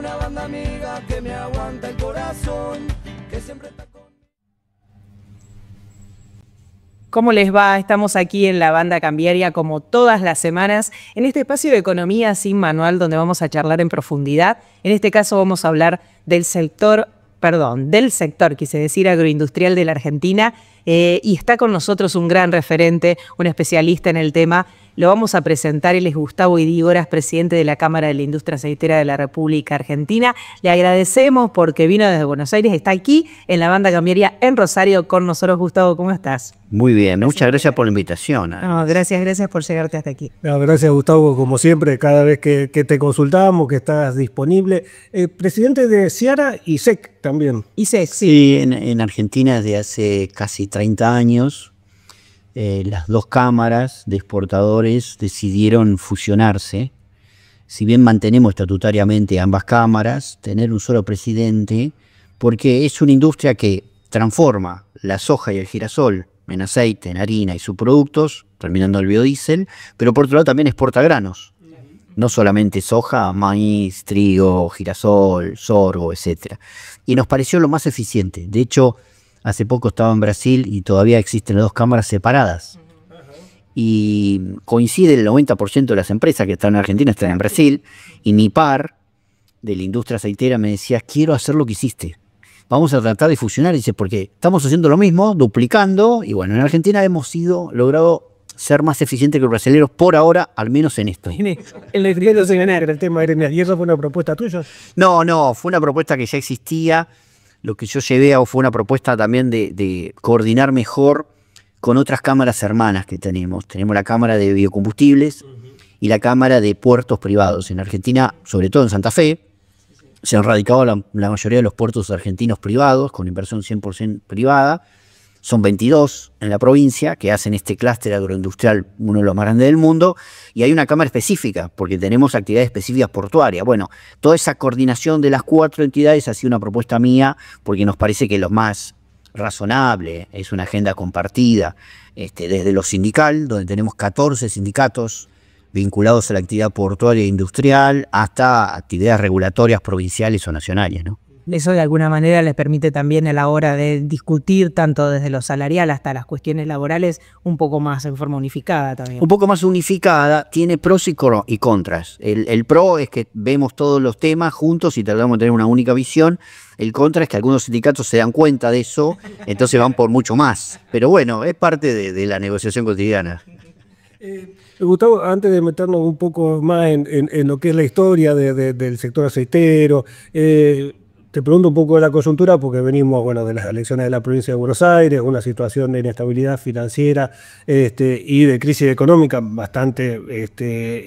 una banda amiga que me aguanta el corazón, que siempre está conmigo. ¿Cómo les va? Estamos aquí en la Banda Cambiaria como todas las semanas en este espacio de Economía sin Manual donde vamos a charlar en profundidad. En este caso vamos a hablar del sector, quise decir, agroindustrial de la Argentina y está con nosotros un gran referente, un especialista en el tema. Lo vamos a presentar, él es Gustavo Idígoras, presidente de la Cámara de la Industria Aceitera de la República Argentina. Le agradecemos porque vino desde Buenos Aires, está aquí en la Banda Cambiaria en Rosario con nosotros. Gustavo, ¿cómo estás? Muy bien, muchas gracias por la invitación. No, gracias por llegarte hasta aquí. No, gracias, Gustavo, como siempre, cada vez que te consultamos, que estás disponible. Presidente de Seara y SEC también. Y SEC, sí, en Argentina desde hace casi 30 años. Las dos cámaras de exportadores decidieron fusionarse. Si bien mantenemos estatutariamente ambas cámaras, tener un solo presidente, porque es una industria que transforma la soja y el girasol en aceite, en harina y subproductos, terminando el biodiesel, pero por otro lado también exporta granos. No solamente soja, maíz, trigo, girasol, sorgo, etc. Y nos pareció lo más eficiente. De hecho, hace poco estaba en Brasil y todavía existen las dos cámaras separadas. Y coincide el 90% de las empresas que están en Argentina están en Brasil. Y mi par de la industria aceitera me decía, quiero hacer lo que hiciste. Vamos a tratar de fusionar. Y dice, porque estamos haciendo lo mismo, duplicando. Y bueno, en Argentina hemos logrado ser más eficientes que los brasileños por ahora, al menos en esto. El electricidad se ganar el tema de arenas. ¿Y eso fue una propuesta tuya? No, fue una propuesta que ya existía. Lo que yo llevé fue una propuesta también de coordinar mejor con otras cámaras hermanas que tenemos. Tenemos la Cámara de Biocombustibles y la Cámara de Puertos Privados. En Argentina, sobre todo en Santa Fe, se han radicado la mayoría de los puertos argentinos privados, con inversión 100% privada. Son 22 en la provincia que hacen este clúster agroindustrial, uno de los más grandes del mundo, y hay una cámara específica, porque tenemos actividades específicas portuarias. Bueno, toda esa coordinación de las 4 entidades ha sido una propuesta mía, porque nos parece que lo más razonable es una agenda compartida, desde lo sindical, donde tenemos 14 sindicatos vinculados a la actividad portuaria e industrial, hasta actividades regulatorias provinciales o nacionales, ¿no? Eso de alguna manera les permite también a la hora de discutir tanto desde lo salarial hasta las cuestiones laborales un poco más en forma unificada también. Un poco más unificada, tiene pros y contras. El pro es que vemos todos los temas juntos y tratamos de tener una única visión. El contra es que algunos sindicatos se dan cuenta de eso, entonces van por mucho más. Pero bueno, es parte de la negociación cotidiana. Gustavo, antes de meternos un poco más en lo que es la historia del sector aceitero, te pregunto un poco de la coyuntura porque venimos de las elecciones de la provincia de Buenos Aires, una situación de inestabilidad financiera y de crisis económica bastante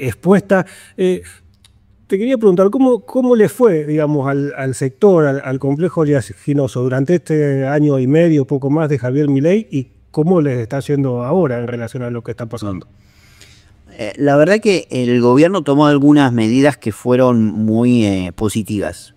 expuesta. Te quería preguntar, ¿cómo le fue, digamos, al sector, al complejo oleaginoso durante este año y medio, poco más de Javier Milei, y cómo les está yendo ahora en relación a lo que está pasando? La verdad que el gobierno tomó algunas medidas que fueron muy positivas.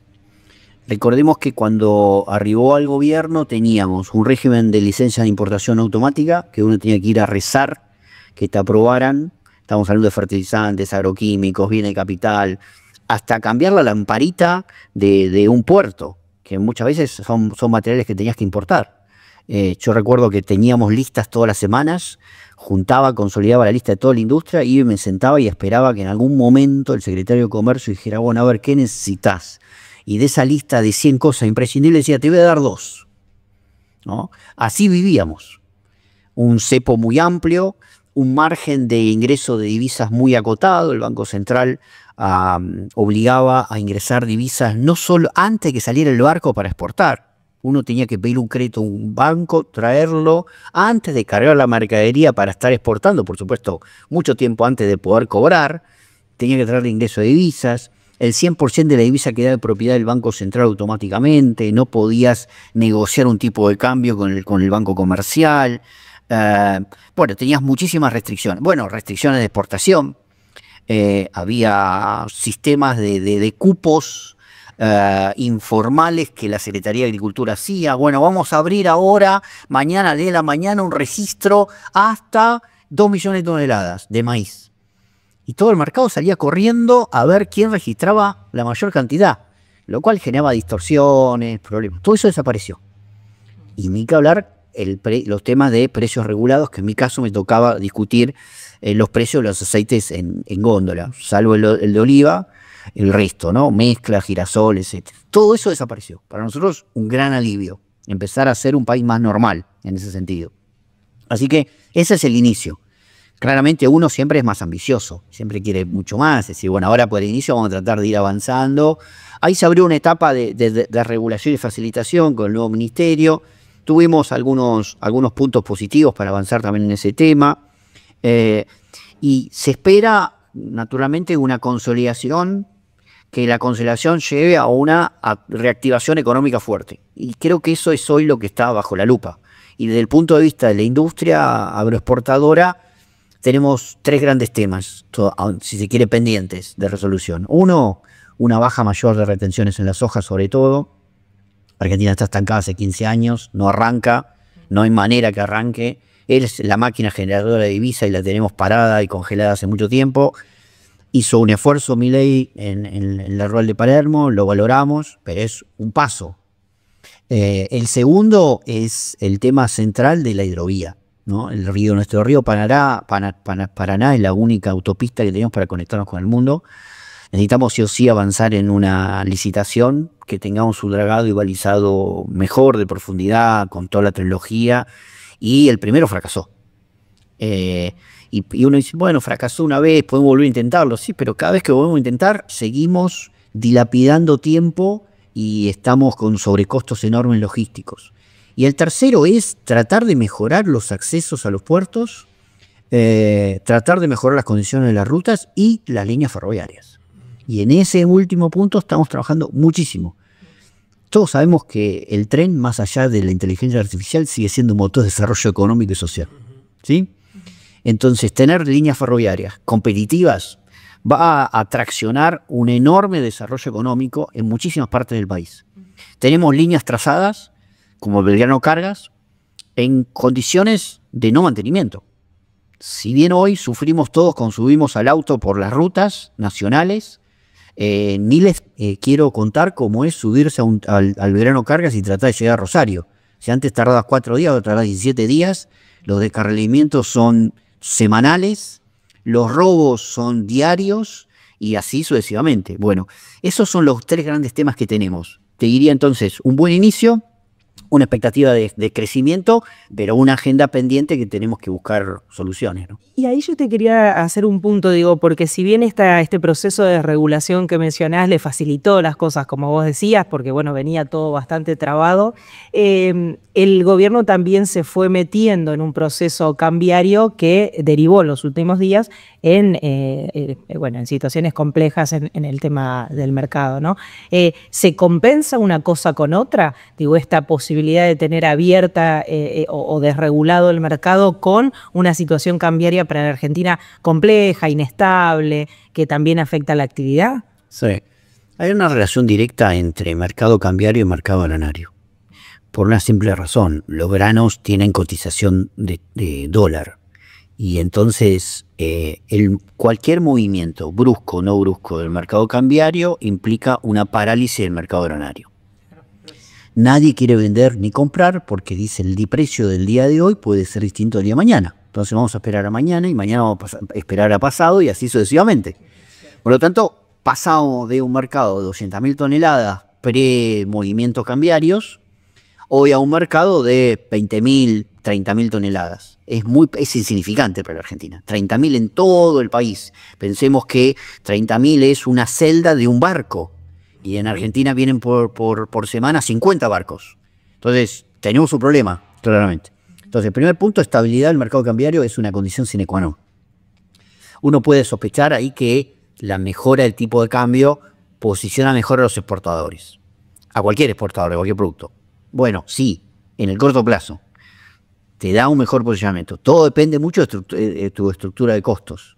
Recordemos que cuando arribó al gobierno teníamos un régimen de licencia de importación automática, que uno tenía que ir a rezar que te aprobaran. Estamos hablando de fertilizantes, agroquímicos, bienes de capital, hasta cambiar la lamparita de un puerto, que muchas veces son materiales que tenías que importar. Yo recuerdo que teníamos listas todas las semanas, juntaba, consolidaba la lista de toda la industria y me sentaba y esperaba que en algún momento el secretario de Comercio dijera, bueno, a ver, ¿qué necesitas? Y de esa lista de 100 cosas imprescindibles decía, te voy a dar 2. ¿No? Así vivíamos. Un cepo muy amplio, un margen de ingreso de divisas muy acotado. El Banco Central obligaba a ingresar divisas no solo antes que saliera el barco para exportar. Uno tenía que pedir un crédito a un banco, traerlo antes de cargar la mercadería para estar exportando, por supuesto, mucho tiempo antes de poder cobrar. Tenía que traer ingreso de divisas. El 100% de la divisa quedaba de propiedad del Banco Central automáticamente, no podías negociar un tipo de cambio con el banco comercial. Bueno, tenías muchísimas restricciones. Bueno, restricciones de exportación. Había sistemas de cupos informales que la Secretaría de Agricultura hacía. Bueno, vamos a abrir ahora, mañana de la mañana, un registro hasta 2 millones de toneladas de maíz. Y todo el mercado salía corriendo a ver quién registraba la mayor cantidad. lo cual generaba distorsiones, problemas. Todo eso desapareció. Y ni que hablar los temas de precios regulados, que en mi caso me tocaba discutir los precios de los aceites en góndola, salvo el de oliva, el resto, ¿no? Mezcla, girasol, etc. Todo eso desapareció. Para nosotros, un gran alivio. Empezar a ser un país más normal en ese sentido. Así que ese es el inicio. Claramente uno siempre es más ambicioso, siempre quiere mucho más. Es decir, bueno, ahora por el inicio vamos a tratar de ir avanzando. Ahí se abrió una etapa de regulación y facilitación con el nuevo ministerio. Tuvimos algunos puntos positivos para avanzar también en ese tema. Y se espera, naturalmente, una consolidación, que la consolidación lleve a una reactivación económica fuerte. Y creo que eso es hoy lo que está bajo la lupa. Y desde el punto de vista de la industria agroexportadora, tenemos 3 grandes temas, si se quiere, pendientes de resolución. Uno, una baja mayor de retenciones en la soja, sobre todo. Argentina está estancada hace 15 años, no arranca, no hay manera que arranque. Es la máquina generadora de divisa y la tenemos parada y congelada hace mucho tiempo. Hizo un esfuerzo Milei en el rol de Palermo, lo valoramos, pero es un paso. El segundo es el tema central de la hidrovía, ¿no? Nuestro río Paraná es la única autopista que tenemos para conectarnos con el mundo. Necesitamos sí o sí avanzar en una licitación que tengamos un dragado y balizado mejor, de profundidad, con toda la tecnología, y el primero fracasó. Y uno dice, bueno, fracasó una vez, podemos volver a intentarlo. Sí, pero cada vez que volvemos a intentar, seguimos dilapidando tiempo y estamos con sobrecostos enormes logísticos. Y el tercero es tratar de mejorar los accesos a los puertos, tratar de mejorar las condiciones de las rutas y las líneas ferroviarias. Y en ese último punto estamos trabajando muchísimo. Todos sabemos que el tren, más allá de la inteligencia artificial, sigue siendo un motor de desarrollo económico y social, ¿sí? Entonces, tener líneas ferroviarias competitivas va a traccionar un enorme desarrollo económico en muchísimas partes del país. Tenemos líneas trazadas, como Belgrano Cargas, en condiciones de no mantenimiento. Si bien hoy sufrimos todos cuando subimos al auto por las rutas nacionales, ni les quiero contar cómo es subirse al Belgrano Cargas y tratar de llegar a Rosario. Si antes tardabas 4 días, ahora tardás 17 días, los descarrilamientos son semanales, los robos son diarios y así sucesivamente. Bueno, esos son los 3 grandes temas que tenemos. Te diría entonces un buen inicio, una expectativa de crecimiento, pero una agenda pendiente que tenemos que buscar soluciones, ¿no? Y ahí yo te quería hacer un punto, digo, porque si bien este proceso de regulación que mencionás le facilitó las cosas, como vos decías, porque bueno, venía todo bastante trabado, el gobierno también se fue metiendo en un proceso cambiario que derivó en los últimos días en situaciones complejas en el tema del mercado, ¿no? ¿Se compensa una cosa con otra? Digo, esta posibilidad de tener abierta o desregulado el mercado con una situación cambiaria para la Argentina compleja, inestable, que también afecta a la actividad. Sí. Hay una relación directa entre mercado cambiario y mercado granario. Por una simple razón, los granos tienen cotización de dólar. Y entonces cualquier movimiento, brusco o no brusco, del mercado cambiario implica una parálisis del mercado granario. Nadie quiere vender ni comprar porque dice el precio del día de hoy puede ser distinto al día de mañana. Entonces vamos a esperar a mañana y mañana vamos a esperar a pasado y así sucesivamente. Por lo tanto, pasamos de un mercado de 200.000 toneladas pre-movimientos cambiarios hoy a un mercado de 20.000, 30.000 toneladas. Es insignificante para la Argentina. 30.000 en todo el país. Pensemos que 30.000 es una celda de un barco. Y en Argentina vienen por semana 50 barcos. Entonces, tenemos un problema, claramente. Entonces, el primer punto, estabilidad del mercado cambiario es una condición sine qua non. Uno puede sospechar ahí que la mejora del tipo de cambio posiciona mejor a los exportadores. A cualquier exportador de cualquier producto. Bueno, sí, en el corto plazo. Te da un mejor posicionamiento. Todo depende mucho de tu estructura de costos.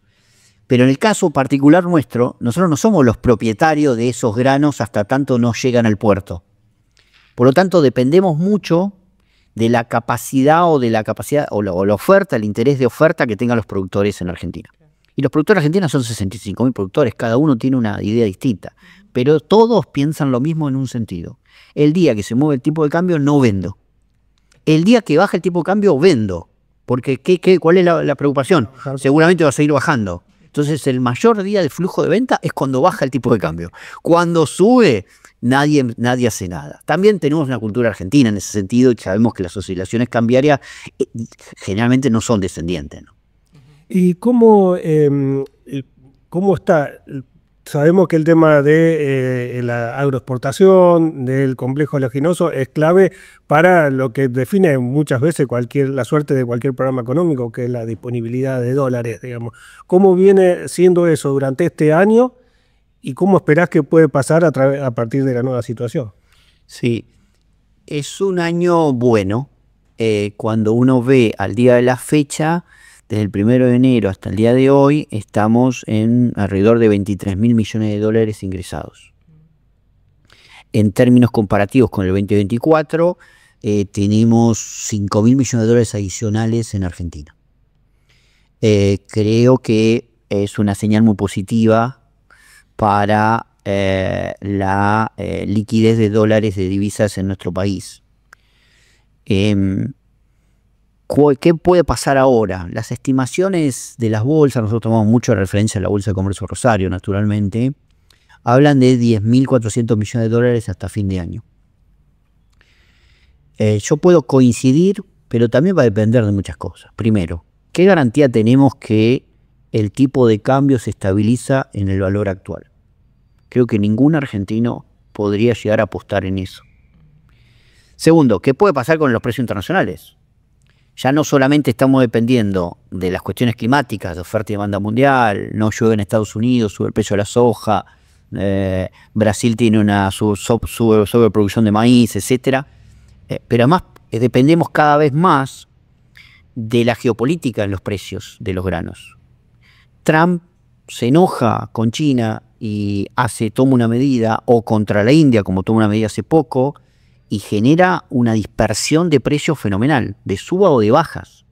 Pero en el caso particular nuestro, nosotros no somos los propietarios de esos granos hasta tanto no llegan al puerto. Por lo tanto, dependemos mucho de la capacidad o la oferta, el interés de oferta que tengan los productores en Argentina. Y los productores argentinos son 65.000 productores, cada uno tiene una idea distinta, pero todos piensan lo mismo en un sentido. El día que se mueve el tipo de cambio no vendo. El día que baja el tipo de cambio vendo, porque ¿cuál es la preocupación? Seguramente va a seguir bajando. Entonces el mayor día de flujo de venta es cuando baja el tipo de cambio. Cuando sube, nadie hace nada. También tenemos una cultura argentina en ese sentido y sabemos que las oscilaciones cambiarias generalmente no son descendientes, ¿no? ¿Y cómo está? Sabemos que el tema de la agroexportación, del complejo oleaginoso, es clave para lo que define muchas veces la suerte de cualquier programa económico, que es la disponibilidad de dólares, digamos. ¿Cómo viene siendo eso durante este año y cómo esperás que puede pasar a partir de la nueva situación? Sí, es un año bueno cuando uno ve al día de la fecha. Desde el 1 de enero hasta el día de hoy estamos en alrededor de 23.000 millones de dólares ingresados. En términos comparativos con el 2024, tenemos 5.000 millones de dólares adicionales en Argentina. Creo que es una señal muy positiva para la liquidez de dólares de divisas en nuestro país. ¿Qué puede pasar ahora? Las estimaciones de las bolsas, nosotros tomamos mucho referencia a la Bolsa de Comercio Rosario, naturalmente, hablan de 10.400 millones de dólares hasta fin de año. Yo puedo coincidir, pero también va a depender de muchas cosas. Primero, ¿qué garantía tenemos que el tipo de cambio se estabiliza en el valor actual? Creo que ningún argentino podría llegar a apostar en eso. Segundo, ¿qué puede pasar con los precios internacionales? Ya no solamente estamos dependiendo de las cuestiones climáticas, de oferta y demanda mundial, no llueve en Estados Unidos, sube el precio de la soja, Brasil tiene una sobreproducción de maíz, etc. Pero además dependemos cada vez más de la geopolítica en los precios de los granos. Trump se enoja con China y toma una medida, o contra la India, como toma una medida hace poco, y genera una dispersión de precios fenomenal, de suba o de bajas.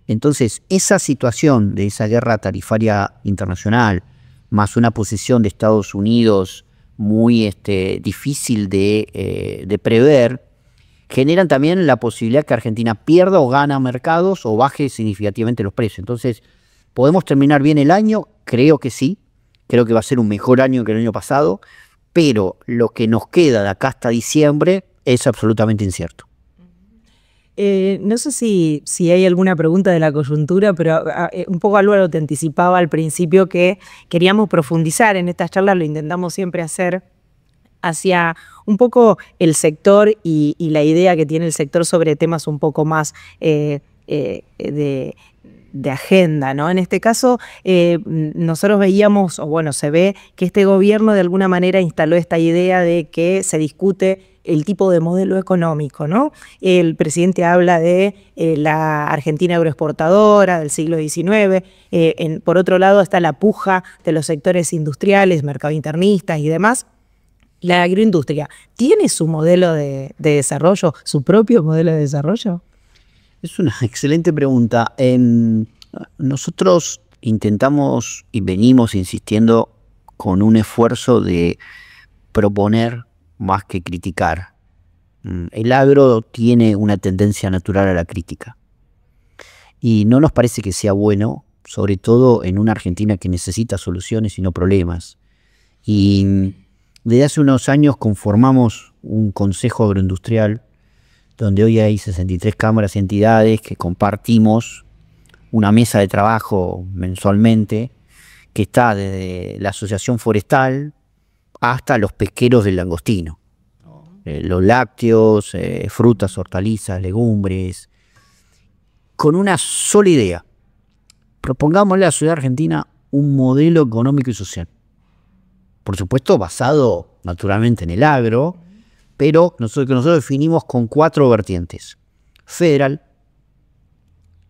Entonces, esa situación de esa guerra tarifaria internacional, más una posición de Estados Unidos muy difícil de prever, generan también la posibilidad que Argentina pierda o gana mercados o baje significativamente los precios. Entonces, ¿podemos terminar bien el año? Creo que sí. Creo que va a ser un mejor año que el año pasado, pero lo que nos queda de acá hasta diciembre es absolutamente incierto. No sé si hay alguna pregunta de la coyuntura, pero un poco Álvaro te anticipaba al principio que queríamos profundizar en estas charlas, lo intentamos siempre hacer, hacia un poco el sector y la idea que tiene el sector sobre temas un poco más de agenda, ¿no? En este caso, nosotros veíamos, o bueno, se ve que este gobierno de alguna manera instaló esta idea de que se discute el tipo de modelo económico, ¿no? El presidente habla de la Argentina agroexportadora del siglo XIX, por otro lado está la puja de los sectores industriales, mercado internistas y demás. La agroindustria, ¿tiene su modelo de desarrollo, su propio modelo de desarrollo? Es una excelente pregunta. Nosotros intentamos y venimos insistiendo con un esfuerzo de proponer más que criticar. El agro tiene una tendencia natural a la crítica y no nos parece que sea bueno, sobre todo en una Argentina que necesita soluciones y no problemas. Y desde hace unos años conformamos un consejo agroindustrial donde hoy hay 63 cámaras y entidades que compartimos una mesa de trabajo mensualmente que está desde la Asociación Forestal hasta los pesqueros del langostino, los lácteos, frutas, hortalizas, legumbres, con una sola idea. Propongámosle a la sociedad argentina un modelo económico y social. Por supuesto, basado naturalmente en el agro, pero que nosotros definimos con 4 vertientes. Federal,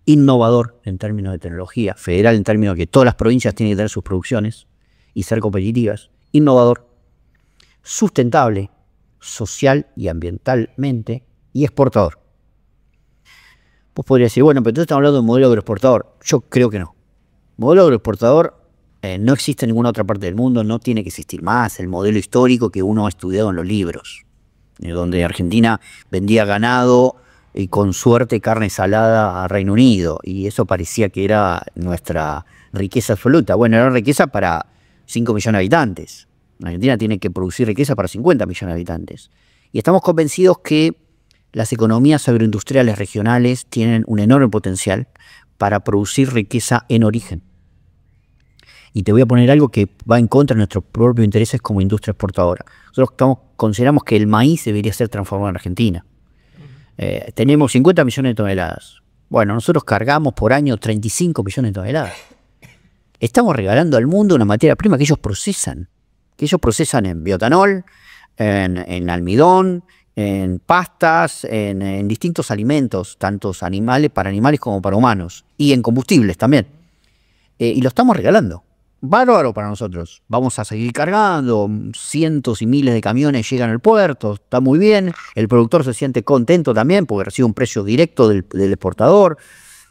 innovador en términos de tecnología, federal en términos de que todas las provincias tienen que tener sus producciones y ser competitivas, innovador, sustentable, social y ambientalmente, y exportador. Vos podrías decir, bueno, pero entonces estamos hablando de un modelo agroexportador. Yo creo que no. Modelo agroexportador no existe en ninguna otra parte del mundo, no tiene que existir más. El modelo histórico que uno ha estudiado en los libros, donde Argentina vendía ganado y con suerte carne salada a Reino Unido, y eso parecía que era nuestra riqueza absoluta. Bueno, era riqueza para 5 millones de habitantes. Argentina tiene que producir riqueza para 50 millones de habitantes. Y estamos convencidos que las economías agroindustriales regionales tienen un enorme potencial para producir riqueza en origen. Y te voy a poner algo que va en contra de nuestros propios intereses como industria exportadora. Nosotros consideramos que el maíz debería ser transformado en Argentina. Tenemos 50 millones de toneladas. Bueno, nosotros cargamos por año 35 millones de toneladas. Estamos regalando al mundo una materia prima que ellos procesan en bioetanol, en almidón, en pastas, en distintos alimentos, tanto para animales como para humanos, y en combustibles también. Y lo estamos regalando. Bárbaro para nosotros. Vamos a seguir cargando, cientos y miles de camiones llegan al puerto, está muy bien, el productor se siente contento también porque recibe un precio directo del exportador,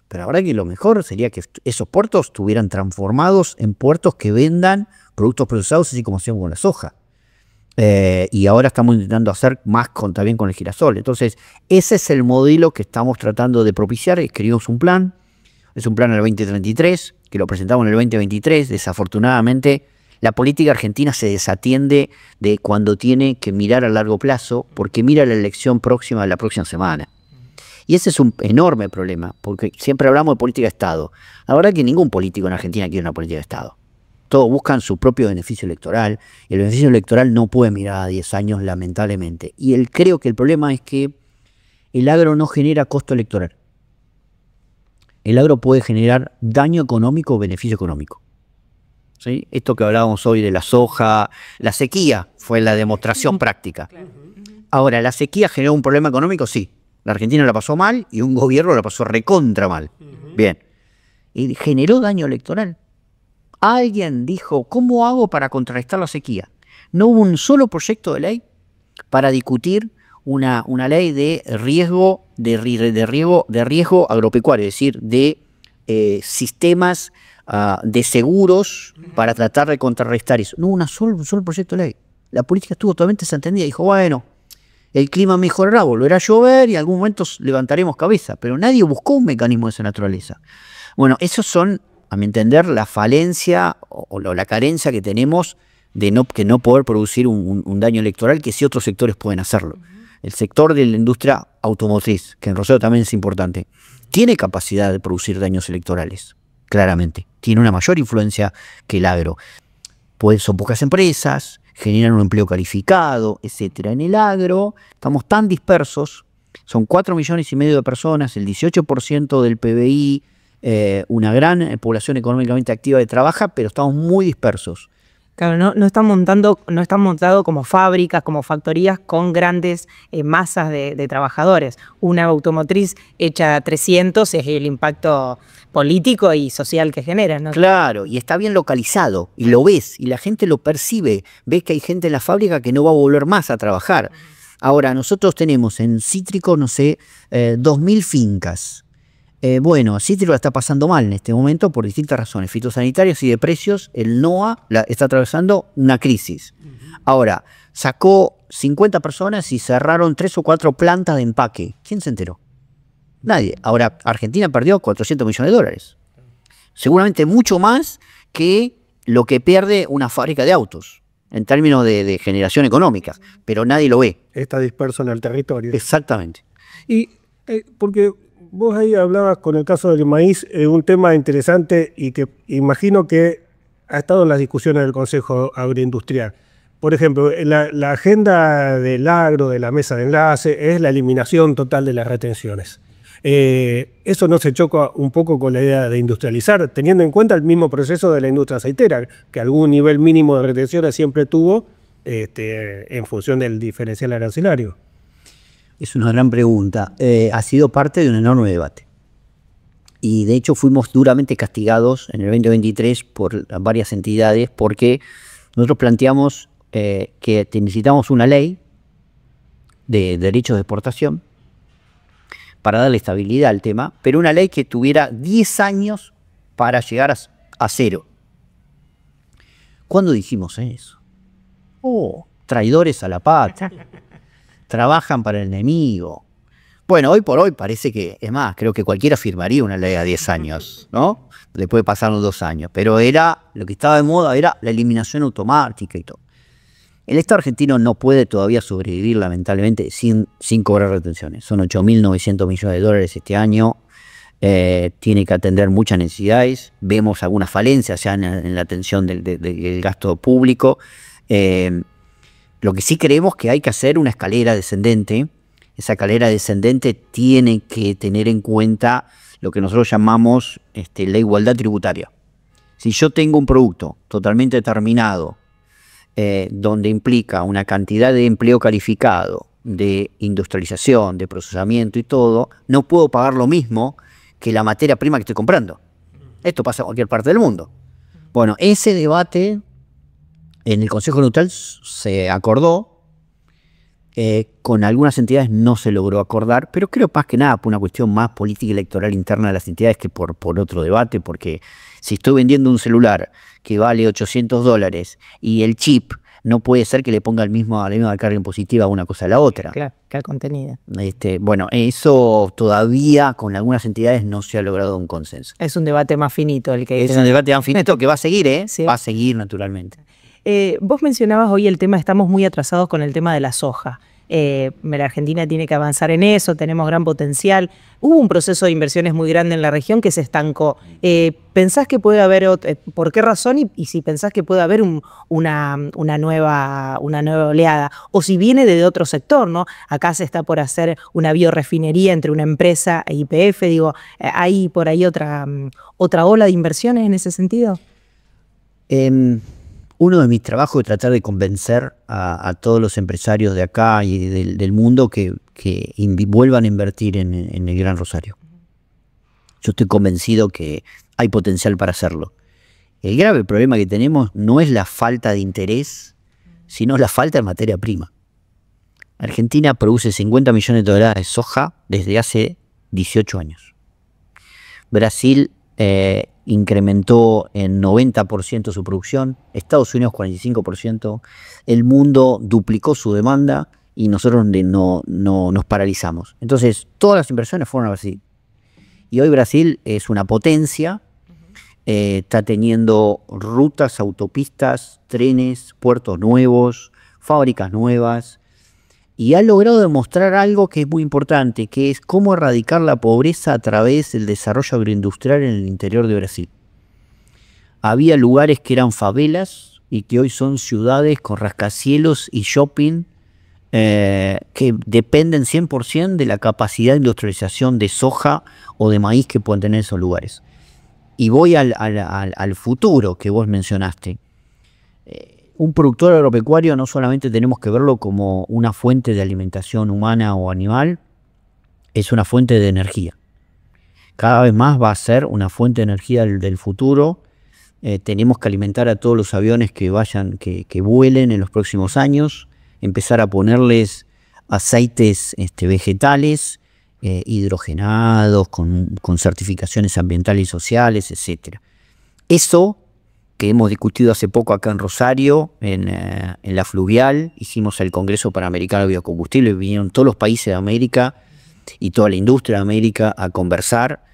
pero la verdad que lo mejor sería que esos puertos estuvieran transformados en puertos que vendan productos procesados, así como hacían con la soja. Y ahora estamos intentando hacer más también con el girasol. Entonces, ese es el modelo que estamos tratando de propiciar. Escribimos un plan, es un plan al 2033, que lo presentamos en el 2023. Desafortunadamente, la política argentina se desatiende de cuando tiene que mirar a largo plazo, porque mira la elección próxima de la próxima semana. Y ese es un enorme problema, porque siempre hablamos de política de Estado. La verdad que ningún político en Argentina quiere una política de Estado. Todos buscan su propio beneficio electoral, y el beneficio electoral no puede mirar a 10 años, lamentablemente. Y creo que el problema es que el agro no genera costo electoral. El agro puede generar daño económico o beneficio económico. ¿Sí? Esto que hablábamos hoy de la soja, la sequía fue la demostración práctica. Ahora, ¿la sequía generó un problema económico? Sí. La Argentina la pasó mal y un gobierno la pasó recontra mal. Bien. Y generó daño electoral. Alguien dijo, ¿cómo hago para contrarrestar la sequía? No hubo un solo proyecto de ley para discutir una ley de riesgo agropecuario, es decir, de sistemas de seguros para tratar de contrarrestar eso. No hubo un solo proyecto de ley. La política estuvo totalmente desentendida. Dijo, bueno, el clima mejorará, volverá a llover y en algún momento levantaremos cabeza. Pero nadie buscó un mecanismo de esa naturaleza. Bueno, esos son, a mi entender, la falencia o la carencia que tenemos de no poder producir un daño electoral que sí otros sectores pueden hacerlo. El sector de la industria automotriz, que en Rosario también es importante, tiene capacidad de producir daños electorales, claramente. Tiene una mayor influencia que el agro. Pues son pocas empresas, generan un empleo calificado, etc. En el agro estamos tan dispersos, son 4,5 millones de personas, el 18% del PBI, una gran población económicamente activa que trabaja, pero estamos muy dispersos. Claro, no están montados como fábricas, como factorías con grandes masas de trabajadores. Una automotriz hecha 300 es el impacto político y social que genera, ¿no? Claro, y está bien localizado, y lo ves, y la gente lo percibe. Ves que hay gente en la fábrica que no va a volver más a trabajar. Ahora, nosotros tenemos en cítrico, no sé, 2.000 fincas. Bueno, Cítrico la está pasando mal en este momento por distintas razones fitosanitarias y de precios. El NOA está atravesando una crisis. Ahora, sacó 50 personas y cerraron 3 o 4 plantas de empaque. ¿Quién se enteró? Nadie. Ahora, Argentina perdió 400 millones de dólares. Seguramente mucho más que lo que pierde una fábrica de autos en términos de generación económica, pero nadie lo ve. Está disperso en el territorio. Exactamente. Y porque vos ahí hablabas con el caso del maíz, un tema interesante y que imagino que ha estado en las discusiones del Consejo Agroindustrial. Por ejemplo, la agenda del agro, de la mesa de enlace, es la eliminación total de las retenciones. ¿Eso no se choca un poco con la idea de industrializar, teniendo en cuenta el mismo proceso de la industria aceitera, que algún nivel mínimo de retenciones siempre tuvo en función del diferencial arancelario? Es una gran pregunta. Ha sido parte de un enorme debate. Y de hecho fuimos duramente castigados en el 2023 por varias entidades porque nosotros planteamos que necesitamos una ley de derechos de exportación para darle estabilidad al tema, pero una ley que tuviera 10 años para llegar a cero. ¿Cuándo dijimos eso? Oh, traidores a la patria. Trabajan para el enemigo. Bueno, hoy por hoy parece que, es más, creo que cualquiera firmaría una ley a 10 años, ¿no? Después de pasar los 2 años. Pero lo que estaba de moda era la eliminación automática y todo. El Estado argentino no puede todavía sobrevivir, lamentablemente, sin cobrar retenciones. Son 8.900 millones de dólares este año. Tiene que atender muchas necesidades. Vemos algunas falencias ya en la atención del gasto público. Lo que sí creemos que hay que hacer una escalera descendente. Esa escalera descendente tiene que tener en cuenta lo que nosotros llamamos la igualdad tributaria. Si yo tengo un producto totalmente determinado, donde implica una cantidad de empleo calificado, de industrialización, de procesamiento y todo, no puedo pagar lo mismo que la materia prima que estoy comprando. Esto pasa en cualquier parte del mundo. Bueno, ese debate en el Consejo Neutral se acordó. Con algunas entidades no se logró acordar, pero creo más que nada por una cuestión más política y electoral interna de las entidades que por otro debate, porque si estoy vendiendo un celular que vale $800 y el chip no puede ser que le ponga la misma carga impositiva a una cosa a la otra. Claro, que al contenido. Bueno, eso todavía con algunas entidades no se ha logrado un consenso. Es un debate más finito el que... Es un debate más finito que va a seguir, Sí. Va a seguir naturalmente. Vos mencionabas hoy el tema, estamos muy atrasados con el tema de la soja. La Argentina tiene que avanzar en eso, tenemos gran potencial. Hubo un proceso de inversiones muy grande en la región que se estancó. ¿Pensás que puede haber, por qué razón? Y si pensás que puede haber una nueva oleada, o si viene de otro sector, ¿no? Acá se está por hacer una biorefinería entre una empresa e YPF, digo, ¿hay por ahí otra ola de inversiones en ese sentido? Uno de mis trabajos es tratar de convencer a todos los empresarios de acá y del mundo que vuelvan a invertir en el Gran Rosario. Yo estoy convencido que hay potencial para hacerlo. El grave problema que tenemos no es la falta de interés, sino la falta de materia prima. Argentina produce 50 millones de toneladas de soja desde hace 18 años. Brasil incrementó en 90% su producción, Estados Unidos 45%, el mundo duplicó su demanda y nosotros no nos paralizamos. Entonces, todas las inversiones fueron a Brasil. Y hoy Brasil es una potencia, está teniendo rutas, autopistas, trenes, puertos nuevos, fábricas nuevas, y ha logrado demostrar algo que es muy importante, que es cómo erradicar la pobreza a través del desarrollo agroindustrial en el interior de Brasil. Había lugares que eran favelas y que hoy son ciudades con rascacielos y shopping que dependen 100% de la capacidad de industrialización de soja o de maíz que pueden tener esos lugares. Y voy al futuro que vos mencionaste. Un productor agropecuario no solamente tenemos que verlo como una fuente de alimentación humana o animal, es una fuente de energía. Cada vez más va a ser una fuente de energía del futuro. Tenemos que alimentar a todos los aviones que vuelen en los próximos años, empezar a ponerles aceites vegetales, hidrogenados, con certificaciones ambientales y sociales, etc. Eso que hemos discutido hace poco acá en Rosario, en la Fluvial, hicimos el Congreso Panamericano de Biocombustible, vinieron todos los países de América y toda la industria de América a conversar.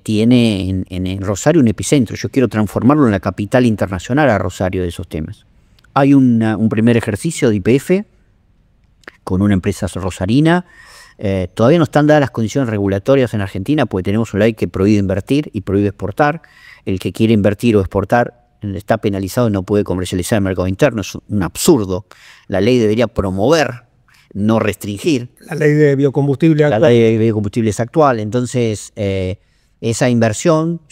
Tiene en Rosario un epicentro. Yo quiero transformarlo en la capital internacional a Rosario de esos temas. Hay un primer ejercicio de YPF con una empresa rosarina. Todavía no están dadas las condiciones regulatorias en Argentina porque tenemos una ley que prohíbe invertir y prohíbe exportar. El que quiere invertir o exportar está penalizado y no puede comercializar en el mercado interno. Es un absurdo. La ley debería promover, no restringir. La ley de biocombustible actual. La ley de biocombustibles actual. Entonces, esa inversión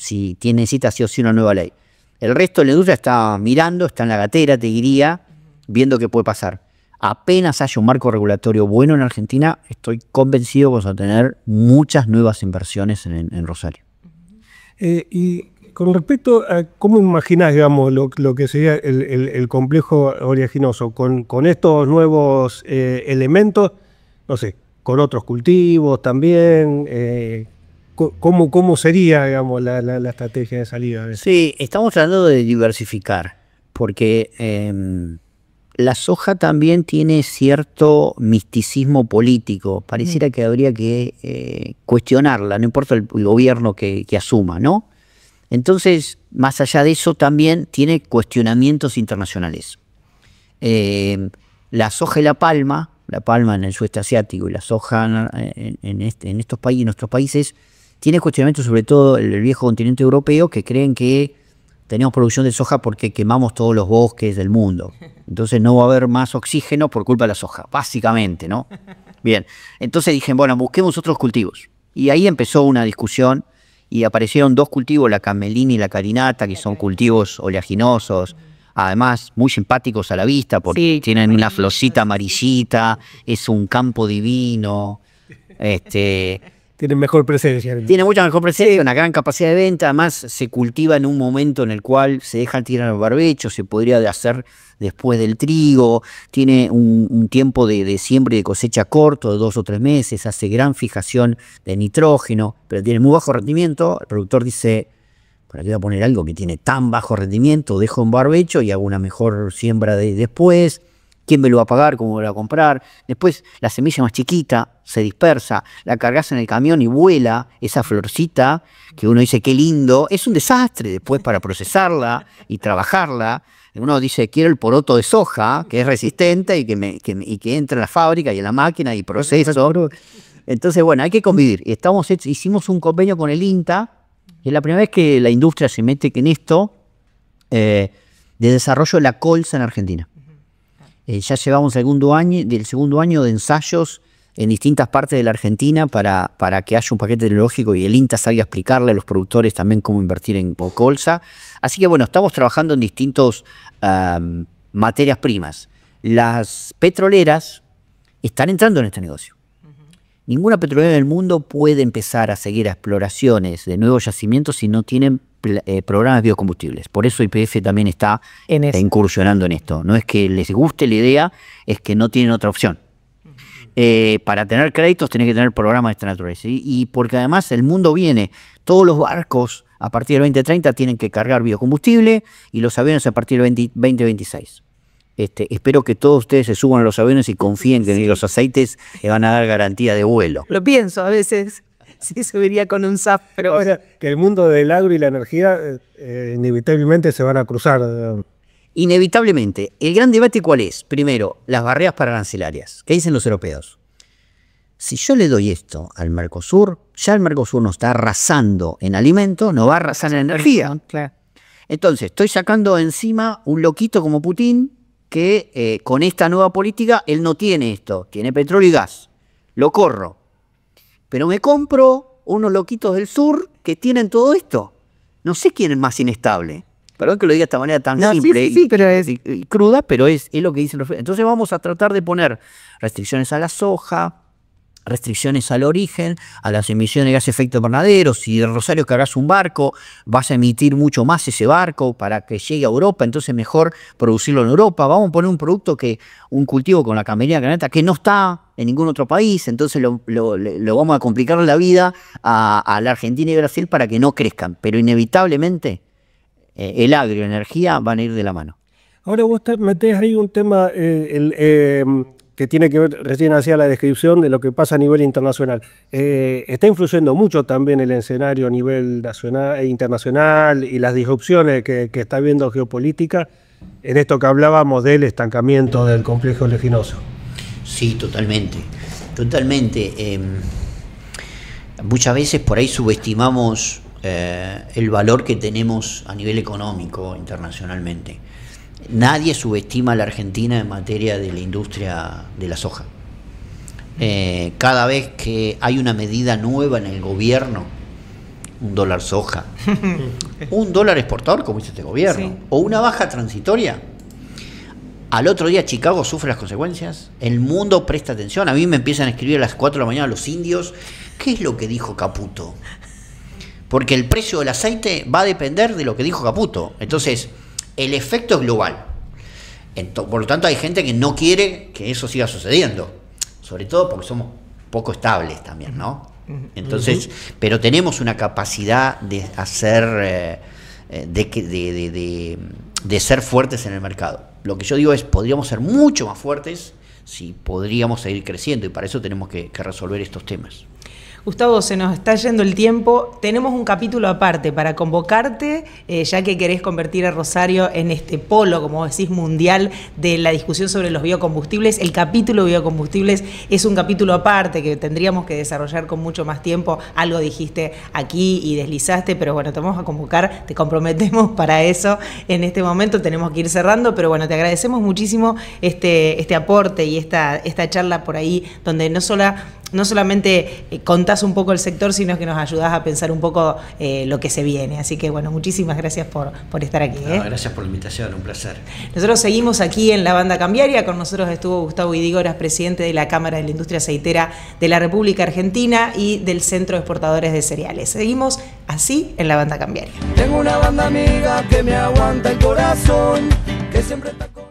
necesita sí o sí una nueva ley. El resto de la industria está mirando, está en la gatera, te diría, viendo qué puede pasar. Apenas haya un marco regulatorio bueno en Argentina, estoy convencido que vamos a tener muchas nuevas inversiones en Rosario. Y con respecto a cómo imaginás, digamos, lo que sería el complejo oleaginoso, con estos nuevos elementos, no sé, con otros cultivos también, ¿Cómo sería, digamos, la estrategia de salida? Sí, estamos tratando de diversificar, porque la soja también tiene cierto misticismo político. Pareciera que habría que cuestionarla, no importa el gobierno que asuma, ¿no? Entonces, más allá de eso, también tiene cuestionamientos internacionales. La soja y la palma en el sudeste asiático y la soja en estos países, en nuestros países, tiene cuestionamientos sobre todo el viejo continente europeo, que creen que tenemos producción de soja porque quemamos todos los bosques del mundo. Entonces no va a haber más oxígeno por culpa de la soja, básicamente, ¿no? Bien, entonces dije, bueno, busquemos otros cultivos. Y ahí empezó una discusión y aparecieron dos cultivos, la camelina y la carinata, que son cultivos oleaginosos, además muy simpáticos a la vista, porque tienen una florcita amarillita, es un campo divino, Tienen mejor presencia. tiene mucha mejor presencia, una gran capacidad de venta, además se cultiva en un momento en el cual se dejan tirar los barbechos, se podría hacer después del trigo, tiene un tiempo de siembra y de cosecha corto, de 2 o 3 meses, hace gran fijación de nitrógeno, pero tiene muy bajo rendimiento. El productor dice, ¿para qué voy a poner algo que tiene tan bajo rendimiento? Dejo un barbecho y hago una mejor siembra después. ¿Quién me lo va a pagar? ¿Cómo me lo va a comprar? Después la semilla más chiquita se dispersa, la cargas en el camión y vuela esa florcita que uno dice qué lindo. Es un desastre después para procesarla y trabajarla. Uno dice quiero el poroto de soja, que es resistente y que entra en la fábrica y en la máquina y proceso. Entonces, bueno, hay que convivir. Hicimos un convenio con el INTA, y es la primera vez que la industria se mete en esto de desarrollo de la colza en Argentina. Ya llevamos el segundo año de ensayos en distintas partes de la Argentina para que haya un paquete tecnológico y el INTA salga a explicarle a los productores también cómo invertir en colza. Así que bueno, estamos trabajando en distintas materias primas. Las petroleras están entrando en este negocio. Ninguna petrolera del mundo puede empezar a seguir exploraciones de nuevos yacimientos si no tienen programas de biocombustibles. Por eso YPF también está incursionando en esto. No es que les guste la idea, es que no tienen otra opción. Para tener créditos tienen que tener programas de esta naturaleza. Y porque además el mundo viene, todos los barcos a partir del 2030 tienen que cargar biocombustible y los aviones a partir del 2026. Espero que todos ustedes se suban a los aviones y confíen que los aceites les van a dar garantía de vuelo. Lo pienso a veces, sí subiría con un SAF, pero... Ahora, que el mundo del agro y la energía inevitablemente se van a cruzar. Inevitablemente. El gran debate ¿cuál es? Primero, las barreras arancelarias. ¿Qué dicen los europeos? Si yo le doy esto al Mercosur, ya el Mercosur no está arrasando en alimentos, no va a arrasar en energía. Claro. Entonces, estoy sacando encima un loquito como Putin que con esta nueva política él no tiene esto, tiene petróleo y gas. Lo corro. Pero me compro unos loquitos del sur que tienen todo esto. No sé quién es más inestable. Perdón que lo diga de esta manera tan simple y cruda, pero es lo que dicen los... Entonces vamos a tratar de poner restricciones a la soja, restricciones al origen, a las emisiones de gases de efecto invernadero. Si de Rosario cargas un barco, vas a emitir mucho más ese barco para que llegue a Europa, entonces mejor producirlo en Europa. Vamos a poner un cultivo con la camelina carinata que no está en ningún otro país, entonces lo vamos a complicar la vida a la Argentina y Brasil para que no crezcan, pero inevitablemente el agro y la energía van a ir de la mano. Ahora vos metés ahí un tema que tiene que ver, recién hacía la descripción de lo que pasa a nivel internacional. Está influyendo mucho también el escenario a nivel nacional e internacional y las disrupciones que está viendo geopolítica en esto que hablábamos del estancamiento del complejo oleaginoso. Sí, totalmente. Totalmente. Muchas veces por ahí subestimamos el valor que tenemos a nivel económico internacionalmente. Nadie subestima a la Argentina en materia de la industria de la soja. Cada vez que hay una medida nueva en el gobierno, $1 soja, $1 exportador, como dice este gobierno, o una baja transitoria, al otro día Chicago sufre las consecuencias, el mundo presta atención. A mí me empiezan a escribir a las 4 de la mañana los indios, ¿qué es lo que dijo Caputo? Porque el precio del aceite va a depender de lo que dijo Caputo. Entonces, el efecto es global. Por lo tanto, hay gente que no quiere que eso siga sucediendo. Sobre todo porque somos poco estables también, ¿no? Entonces, pero tenemos una capacidad de hacer, de ser fuertes en el mercado. Lo que yo digo es, podríamos ser mucho más fuertes si podríamos seguir creciendo, y para eso tenemos que resolver estos temas. Gustavo, se nos está yendo el tiempo. Tenemos un capítulo aparte para convocarte, ya que querés convertir a Rosario en este polo, como decís, mundial de la discusión sobre los biocombustibles. El capítulo biocombustibles es un capítulo aparte que tendríamos que desarrollar con mucho más tiempo. Algo dijiste aquí y deslizaste, pero bueno, te vamos a convocar, te comprometemos para eso. En este momento tenemos que ir cerrando, pero bueno, te agradecemos muchísimo este aporte y esta charla por ahí, donde no solamente contás un poco el sector, sino que nos ayudás a pensar un poco lo que se viene. Así que bueno, muchísimas gracias por estar aquí. Gracias por la invitación, un placer. Nosotros seguimos aquí en La Banda Cambiaria. Con nosotros estuvo Gustavo Idígoras, presidente de la Cámara de la Industria Aceitera de la República Argentina y del Centro de Exportadores de Cereales. Seguimos así en La Banda Cambiaria. Tengo una banda amiga que me aguanta el corazón, que siempre está con...